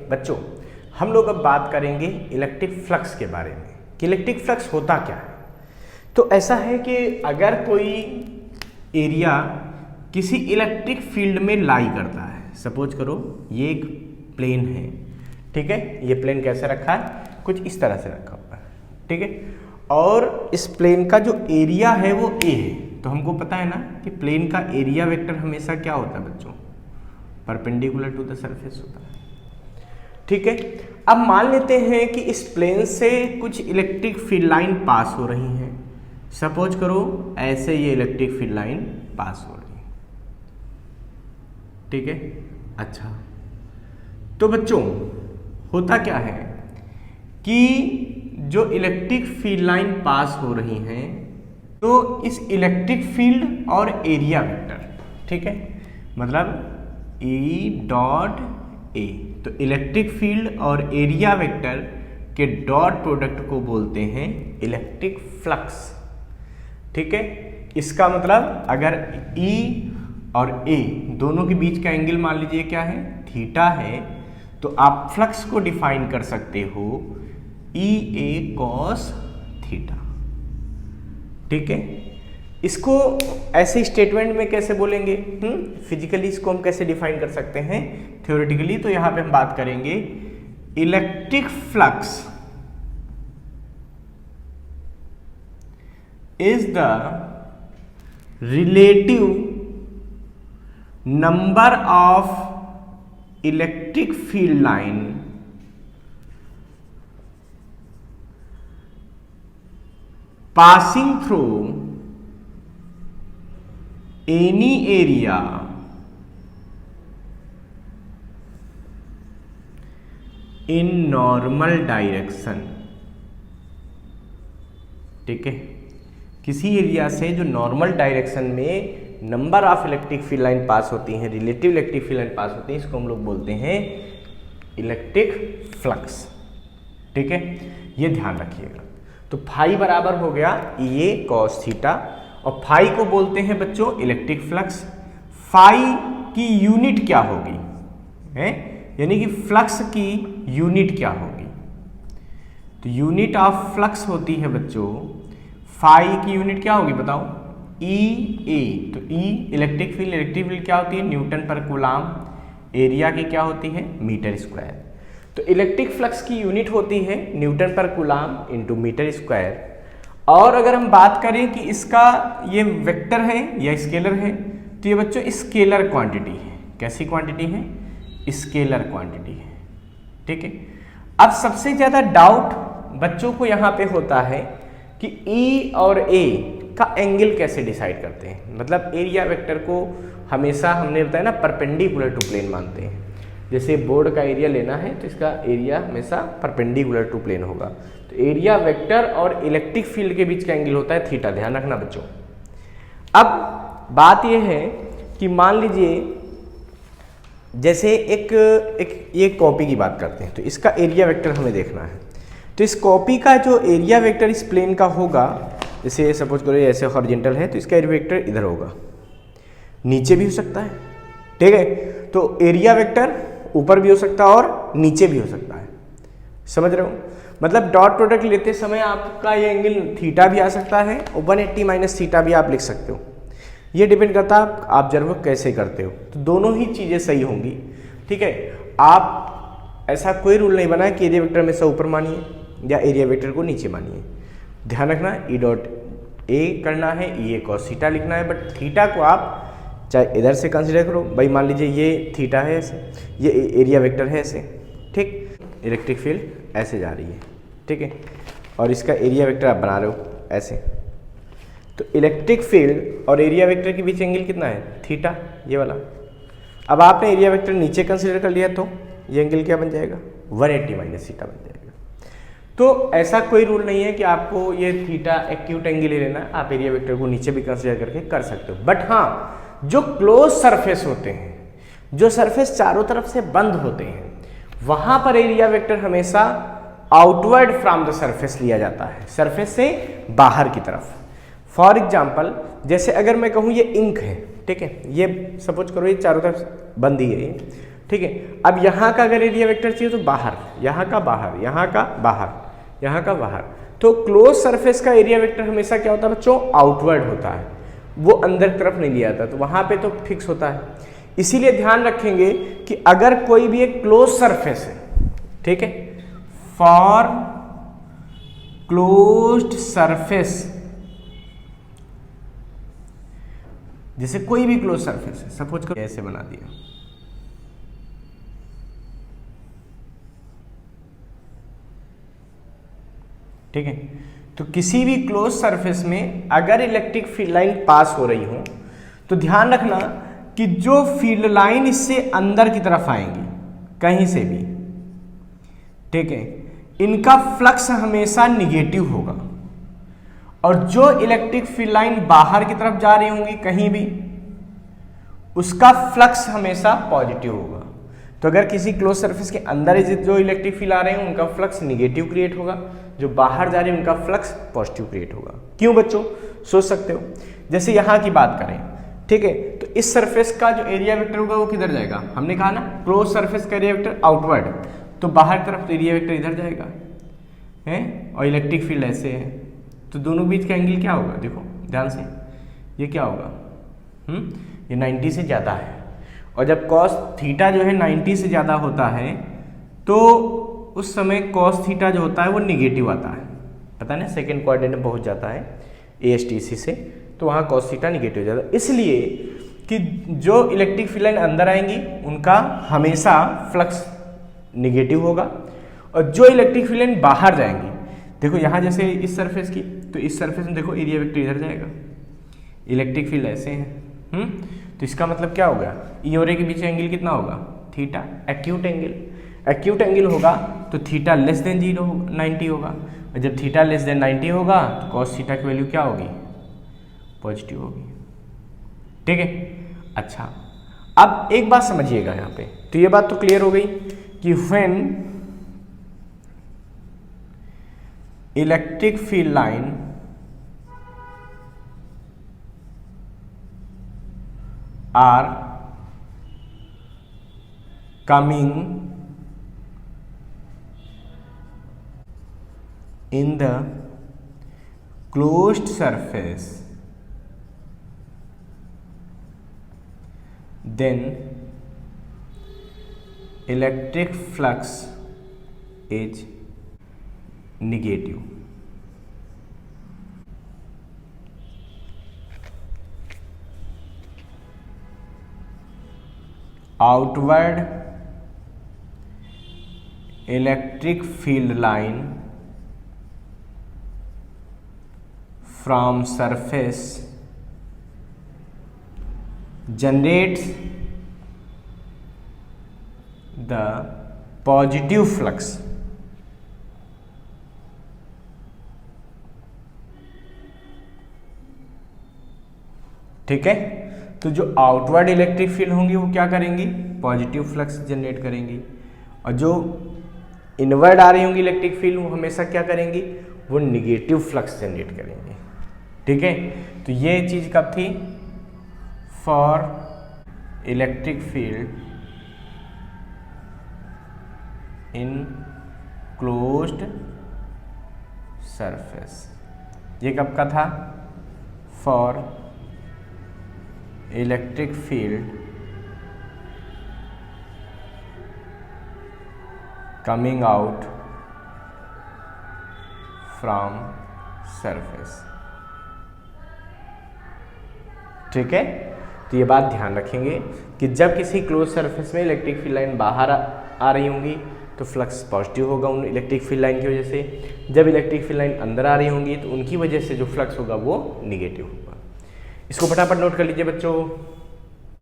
बच्चों हम लोग अब बात करेंगे इलेक्ट्रिक फ्लक्स के बारे में कि इलेक्ट्रिक फ्लक्स होता क्या है। तो ऐसा है कि अगर कोई एरिया किसी इलेक्ट्रिक फील्ड में लाई करता है, सपोज करो ये एक प्लेन है, ठीक है, ये प्लेन कैसे रखा है, कुछ इस तरह से रखा हुआ है, ठीक है, और इस प्लेन का जो एरिया है वो ए है। तो हमको पता है ना कि प्लेन का एरिया वेक्टर हमेशा क्या होता है बच्चों, परपेंडिकुलर टू द सरफेस होता है, ठीक है। अब मान लेते हैं कि इस प्लेन से कुछ इलेक्ट्रिक फील्ड लाइन पास हो रही हैं, सपोज करो ऐसे ये इलेक्ट्रिक फील्ड लाइन पास हो रही है, ठीक है। अच्छा, तो बच्चों होता क्या है कि जो इलेक्ट्रिक फील्ड लाइन पास हो रही हैं तो इस इलेक्ट्रिक फील्ड और एरिया वेक्टर, ठीक है, मतलब E डॉट ए, तो इलेक्ट्रिक फील्ड और एरिया वेक्टर के डॉट प्रोडक्ट को बोलते हैं इलेक्ट्रिक फ्लक्स, ठीक है। इसका मतलब अगर E और A दोनों के बीच का एंगल मान लीजिए क्या है, थीटा है, तो आप फ्लक्स को डिफाइन कर सकते हो EA cos थीटा, ठीक है। इसको ऐसे स्टेटमेंट में कैसे बोलेंगे, फिजिकली इसको हम कैसे डिफाइन कर सकते हैं थ्योरेटिकली, तो यहां पे हम बात करेंगे electric flux is the relative number of electric field line passing through any area in normal direction, ठीक है। किसी एरिया से जो नॉर्मल डायरेक्शन में number of electric field line pass होती हैं, relative electric field line pass होती हैं, इसको हम लोग बोलते हैं इलेक्ट्रिक फ्लक्स, ठीक है। ये ध्यान रखिएगा। तो फाई बराबर हो गया ये कॉस थीटा, और फाई को बोलते हैं बच्चों इलेक्ट्रिक फ्लक्स। फाई की यूनिट क्या होगी है, यानी कि फ्लक्स की यूनिट क्या होगी, तो यूनिट ऑफ फ्लक्स होती है बच्चों, फाई की यूनिट क्या होगी बताओ, ई ए। तो ई इलेक्ट्रिक फील्ड क्या होती है, न्यूटन पर कूलाम, एरिया की क्या होती है, मीटर स्क्वायर। तो इलेक्ट्रिक फ्लक्स की यूनिट होती है न्यूटन पर कूलाम इंटू मीटर स्क्वायर। और अगर हम बात करें कि इसका ये वेक्टर है या स्केलर है, तो ये बच्चों स्केलर क्वांटिटी है। कैसी क्वांटिटी है, स्केलर क्वांटिटी है, ठीक है। अब सबसे ज़्यादा डाउट बच्चों को यहाँ पे होता है कि E और A का एंगल कैसे डिसाइड करते हैं, मतलब एरिया वेक्टर को हमेशा हमने बताया ना परपेंडिकुलर टू प्लेन मानते हैं। जैसे बोर्ड का एरिया लेना है तो इसका एरिया हमेशा परपेंडिकुलर टू प्लेन होगा, तो एरिया वेक्टर और इलेक्ट्रिक फील्ड के बीच का एंगल होता है थीटा, ध्यान रखना बच्चों। अब बात यह है कि मान लीजिए जैसे एक ये कॉपी की बात करते हैं, तो इसका एरिया वेक्टर हमें देखना है। तो इस कॉपी का जो एरिया वेक्टर इस प्लेन का होगा, जैसे सपोज करो ऐसे हॉरिजॉन्टल है, तो इसका एरिया वेक्टर इधर होगा, नीचे भी हो सकता है, ठीक है। तो एरिया वेक्टर ऊपर भी हो सकता है और नीचे भी हो सकता है, समझ रहे हो। मतलब डॉट प्रोडक्ट लेते समय आपका ये एंगल थीटा भी आ सकता है और 180 माइनस थीटा भी आप लिख सकते हो। ये डिपेंड करता है आप ऑब्जर्व कैसे करते हो, तो दोनों ही चीज़ें सही होंगी, ठीक है। आप ऐसा कोई रूल नहीं बना कि एरिया वेक्टर हमेशा ऊपर मानिए या एरिया वेक्टर को नीचे मानिए। ध्यान रखना ई डॉट ए करना है, ई कॉस थीटा लिखना है, बट थीटा को आप चाहे इधर से कंसीडर करो, भाई मान लीजिए ये थीटा है ऐसे, ये एरिया वेक्टर है ऐसे, ठीक। इलेक्ट्रिक फील्ड ऐसे जा रही है, ठीक है, और इसका एरिया वेक्टर आप बना रहे हो ऐसे, तो इलेक्ट्रिक फील्ड और एरिया वेक्टर के बीच एंगल कितना है, थीटा, ये वाला। अब आपने एरिया वेक्टर नीचे कंसीडर कर लिया तो ये एंगल क्या बन जाएगा, 180 माइनस थीटा बन जाएगा। तो ऐसा कोई रूल नहीं है कि आपको ये थीटा एक्यूट एंगल ही लेना है, आप एरिया वेक्टर को नीचे भी कंसीडर करके कर सकते हो। बट हाँ, जो क्लोज सरफेस होते हैं, जो सरफेस चारों तरफ से बंद होते हैं, वहां पर एरिया वेक्टर हमेशा आउटवर्ड फ्रॉम द सरफेस लिया जाता है, सरफेस से बाहर की तरफ। फॉर एग्जाम्पल जैसे अगर मैं कहूँ ये इंक है, ठीक है, ये सपोज करो ये चारों तरफ बंद ही है, ठीक है। अब यहाँ का अगर एरिया वेक्टर चाहिए तो बाहर, यहाँ का बाहर, यहाँ का बाहर, यहाँ का बाहर, तो क्लोज सरफेस का एरिया वेक्टर हमेशा क्या होता है बच्चों, आउटवर्ड होता है, वो अंदर की तरफ नहीं लिया जाता, तो वहाँ पे तो फिक्स होता है। इसीलिए ध्यान रखेंगे कि अगर कोई भी एक क्लोज सरफेस है, ठीक है, फॉर क्लोज्ड सरफेस, जैसे कोई भी क्लोज सरफेस है, सपोज करो ऐसे बना दिया, ठीक है, तो किसी भी क्लोज सरफेस में अगर इलेक्ट्रिक फील्ड लाइन पास हो रही हो तो ध्यान रखना कि जो फील्ड लाइन इससे अंदर की तरफ आएंगी कहीं से भी, ठीक है, इनका फ्लक्स हमेशा निगेटिव होगा, और जो इलेक्ट्रिक फील्ड लाइन बाहर की तरफ जा रही होंगी कहीं भी, उसका फ्लक्स हमेशा पॉजिटिव होगा। तो अगर किसी क्लोज सरफेस के अंदर जो इलेक्ट्रिक फील्ड आ रहे हैं उनका फ्लक्स निगेटिव क्रिएट होगा, जो बाहर जा रहे हैं उनका फ्लक्स पॉजिटिव क्रिएट होगा। क्यों बच्चों, सोच सकते हो, जैसे यहाँ की बात करें, ठीक है, तो इस सरफेस का जो एरिया वेक्टर होगा वो किधर जाएगा, हमने कहा ना क्लोज सरफेस का एरिया वेक्टर आउटवर्ड, तो बाहर की तरफ तो एरिया वेक्टर इधर जाएगा है, और इलेक्ट्रिक फील्ड ऐसे है, तो दोनों बीच का एंगल क्या होगा, देखो ध्यान से, ये क्या होगा, ये 90 से ज़्यादा है, और जब कॉस थीटा जो है 90 से ज़्यादा होता है तो उस समय कॉस थीटा जो होता है वो निगेटिव आता है, पता है ना, सेकेंड क्वाड्रेंट में पहुंच जाता है ASTC से, तो वहाँ कॉस थीटा निगेटिव हो जाता है। इसलिए कि जो इलेक्ट्रिक फील्ड लाइन अंदर आएंगी उनका हमेशा फ्लक्स निगेटिव होगा, और जो इलेक्ट्रिक फील्ड लाइन बाहर जाएंगी, देखो यहाँ जैसे इस सरफेस की, तो इस सरफेस में देखो एरिया वेक्टर इधर जाएगा, इलेक्ट्रिक फील्ड ऐसे हैं, तो इसका मतलब क्या होगा, ई और ए के बीच एंगल कितना होगा, theta, acute angle, acute angle होगा तो थीटा लेस देन 90 होगा, और जब थीटा लेस देन 90 होगा तो कॉस थीटा की वैल्यू क्या होगी, पॉजिटिव होगी, ठीक है। अच्छा, अब एक बात समझिएगा यहाँ पे, तो ये बात तो क्लियर हो गई कि when electric field line are coming in the closed surface, then electric flux is negative. Outward electric field line from surface generates the positive flux, ठीक है। तो जो आउटवर्ड इलेक्ट्रिक फील्ड होंगी वो क्या करेंगी, पॉजिटिव फ्लक्स जनरेट करेंगी, और जो इनवर्ड आ रही होंगी इलेक्ट्रिक फील्ड वो हमेशा क्या करेंगी, वो निगेटिव फ्लक्स जनरेट करेंगे, ठीक है। तो ये चीज़ कब थी, for electric field in closed surface, ये कब का था, for electric field coming out from surface, ठीक है। तो ये बात ध्यान रखेंगे कि जब किसी क्लोज सरफेस में इलेक्ट्रिक फील्ड लाइन बाहर आ रही होंगी तो फ्लक्स पॉजिटिव होगा उन इलेक्ट्रिक फील्ड लाइन की वजह से, जब इलेक्ट्रिक फील्ड लाइन अंदर आ रही होंगी तो उनकी वजह से जो फ्लक्स होगा वो निगेटिव होगा। इसको फटाफट नोट कर लीजिए बच्चों।